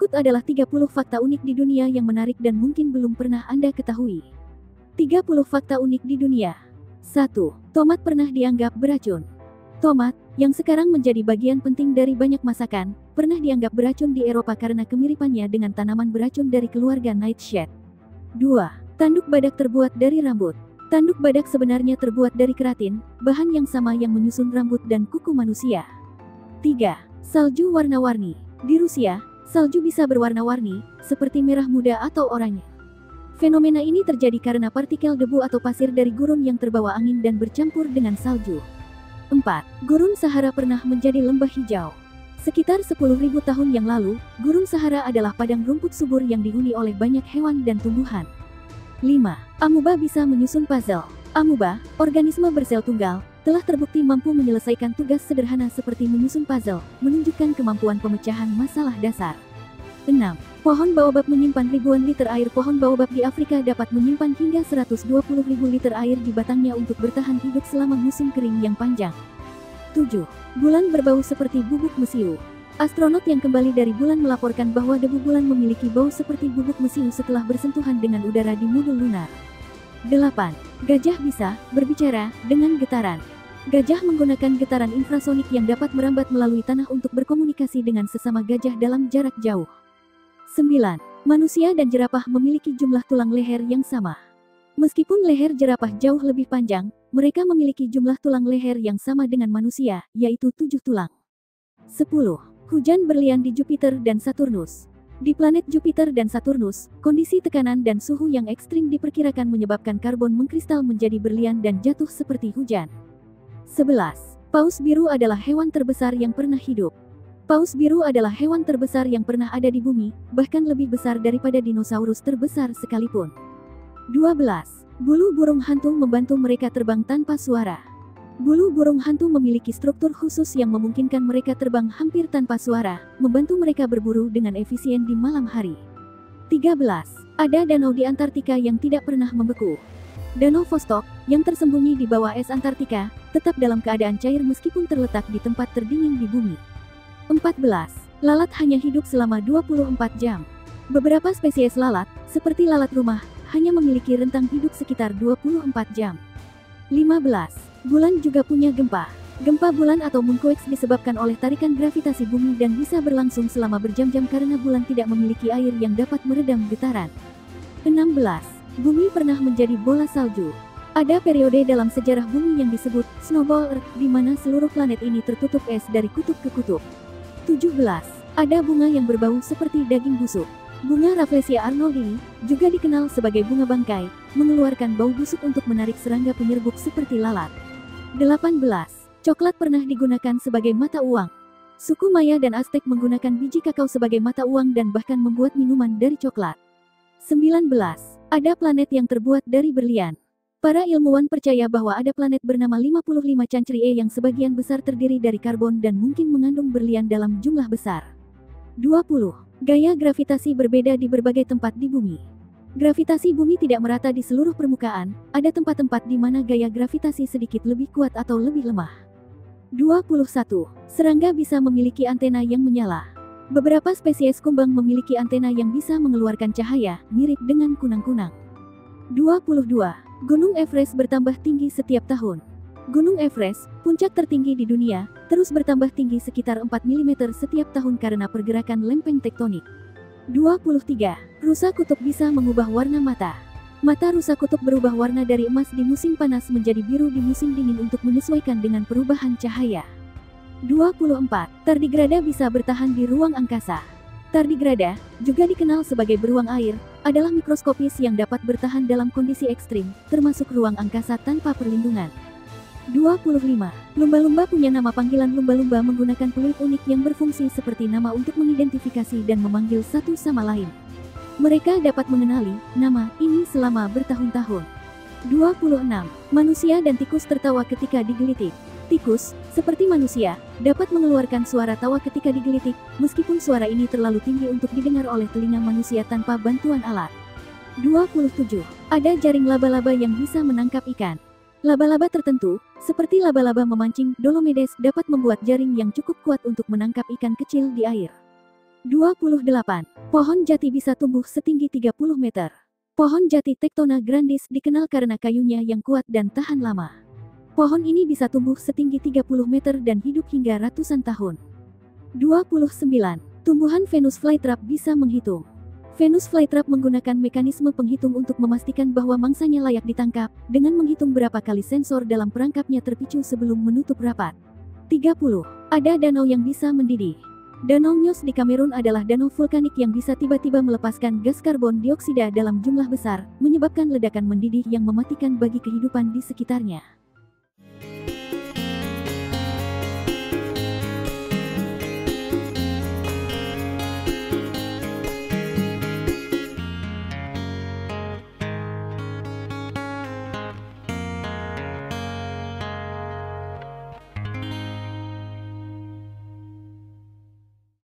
Berikut adalah 30 fakta unik di dunia yang menarik dan mungkin belum pernah Anda ketahui. 30 fakta unik di dunia. 1. Tomat pernah dianggap beracun. Tomat, yang sekarang menjadi bagian penting dari banyak masakan, pernah dianggap beracun di Eropa karena kemiripannya dengan tanaman beracun dari keluarga nightshade. 2. Tanduk badak terbuat dari rambut. Tanduk badak sebenarnya terbuat dari keratin, bahan yang sama yang menyusun rambut dan kuku manusia. 3. Salju warna-warni. Di Rusia, salju bisa berwarna-warni, seperti merah muda atau oranye. Fenomena ini terjadi karena partikel debu atau pasir dari gurun yang terbawa angin dan bercampur dengan salju. 4. Gurun Sahara pernah menjadi lembah hijau. Sekitar 10.000 tahun yang lalu, gurun Sahara adalah padang rumput subur yang dihuni oleh banyak hewan dan tumbuhan. 5. Amuba bisa menyusun puzzle. Amuba, organisme bersel tunggal, telah terbukti mampu menyelesaikan tugas sederhana seperti menyusun puzzle, menunjukkan kemampuan pemecahan masalah dasar. 6. Pohon baobab menyimpan ribuan liter air. Pohon baobab di Afrika dapat menyimpan hingga 120.000 liter air di batangnya untuk bertahan hidup selama musim kering yang panjang. 7. Bulan berbau seperti bubuk mesiu. Astronot yang kembali dari bulan melaporkan bahwa debu bulan memiliki bau seperti bubuk mesiu setelah bersentuhan dengan udara di modul lunar. 8. Gajah bisa berbicara dengan getaran. Gajah menggunakan getaran infrasonik yang dapat merambat melalui tanah untuk berkomunikasi dengan sesama gajah dalam jarak jauh. 9. Manusia dan jerapah memiliki jumlah tulang leher yang sama. Meskipun leher jerapah jauh lebih panjang, mereka memiliki jumlah tulang leher yang sama dengan manusia, yaitu 7 tulang. 10. Hujan berlian di Jupiter dan Saturnus. Di planet Jupiter dan Saturnus, kondisi tekanan dan suhu yang ekstrim diperkirakan menyebabkan karbon mengkristal menjadi berlian dan jatuh seperti hujan. 11. Paus biru adalah hewan terbesar yang pernah hidup. Paus biru adalah hewan terbesar yang pernah ada di bumi, bahkan lebih besar daripada dinosaurus terbesar sekalipun. 12. Bulu burung hantu membantu mereka terbang tanpa suara. Bulu burung hantu memiliki struktur khusus yang memungkinkan mereka terbang hampir tanpa suara, membantu mereka berburu dengan efisien di malam hari. 13. Ada danau di Antartika yang tidak pernah membeku. Danau Vostok, yang tersembunyi di bawah es Antartika, tetap dalam keadaan cair meskipun terletak di tempat terdingin di bumi. 14. Lalat hanya hidup selama 24 jam. Beberapa spesies lalat, seperti lalat rumah, hanya memiliki rentang hidup sekitar 24 jam. 15. Bulan juga punya gempa. Gempa bulan atau moonquakes disebabkan oleh tarikan gravitasi bumi dan bisa berlangsung selama berjam-jam karena bulan tidak memiliki air yang dapat meredam getaran. 16. Bumi pernah menjadi bola salju. Ada periode dalam sejarah bumi yang disebut Snowball Earth, di mana seluruh planet ini tertutup es dari kutub ke kutub. 17. Ada bunga yang berbau seperti daging busuk. Bunga Rafflesia arnoldii, juga dikenal sebagai bunga bangkai, mengeluarkan bau busuk untuk menarik serangga penyerbuk seperti lalat. 18. Coklat pernah digunakan sebagai mata uang. Suku Maya dan Aztec menggunakan biji kakao sebagai mata uang dan bahkan membuat minuman dari coklat. 19. Ada planet yang terbuat dari berlian. Para ilmuwan percaya bahwa ada planet bernama 55 Cancri E yang sebagian besar terdiri dari karbon dan mungkin mengandung berlian dalam jumlah besar. 20. Gaya gravitasi berbeda di berbagai tempat di bumi. Gravitasi bumi tidak merata di seluruh permukaan, ada tempat-tempat di mana gaya gravitasi sedikit lebih kuat atau lebih lemah. 21. Serangga bisa memiliki antena yang menyala. Beberapa spesies kumbang memiliki antena yang bisa mengeluarkan cahaya, mirip dengan kunang-kunang. 22. Gunung Everest bertambah tinggi setiap tahun. Gunung Everest, puncak tertinggi di dunia, terus bertambah tinggi sekitar 4 mm setiap tahun karena pergerakan lempeng tektonik. 23. Rusa kutub bisa mengubah warna mata. Mata rusa kutub berubah warna dari emas di musim panas menjadi biru di musim dingin untuk menyesuaikan dengan perubahan cahaya. 24. Tardigrada bisa bertahan di ruang angkasa. Tardigrada, juga dikenal sebagai beruang air, adalah mikroskopis yang dapat bertahan dalam kondisi ekstrim, termasuk ruang angkasa tanpa perlindungan. 25. Lumba-lumba punya nama panggilan. Lumba-lumba menggunakan peluit unik yang berfungsi seperti nama untuk mengidentifikasi dan memanggil satu sama lain. Mereka dapat mengenali nama ini selama bertahun-tahun. 26. Manusia dan tikus tertawa ketika digelitik. Tikus, seperti manusia, dapat mengeluarkan suara tawa ketika digelitik, meskipun suara ini terlalu tinggi untuk didengar oleh telinga manusia tanpa bantuan alat. 27. Ada jaring laba-laba yang bisa menangkap ikan. Laba-laba tertentu, seperti laba-laba memancing, Dolomedes, dapat membuat jaring yang cukup kuat untuk menangkap ikan kecil di air. 28. Pohon jati bisa tumbuh setinggi 30 meter. Pohon jati Tectona grandis dikenal karena kayunya yang kuat dan tahan lama. Pohon ini bisa tumbuh setinggi 30 meter dan hidup hingga ratusan tahun. 29. Tumbuhan Venus flytrap bisa menghitung. Venus flytrap menggunakan mekanisme penghitung untuk memastikan bahwa mangsanya layak ditangkap, dengan menghitung berapa kali sensor dalam perangkapnya terpicu sebelum menutup rapat. 30. Ada danau yang bisa mendidih. Danau Nyos di Kamerun adalah danau vulkanik yang bisa tiba-tiba melepaskan gas karbon dioksida dalam jumlah besar, menyebabkan ledakan mendidih yang mematikan bagi kehidupan di sekitarnya.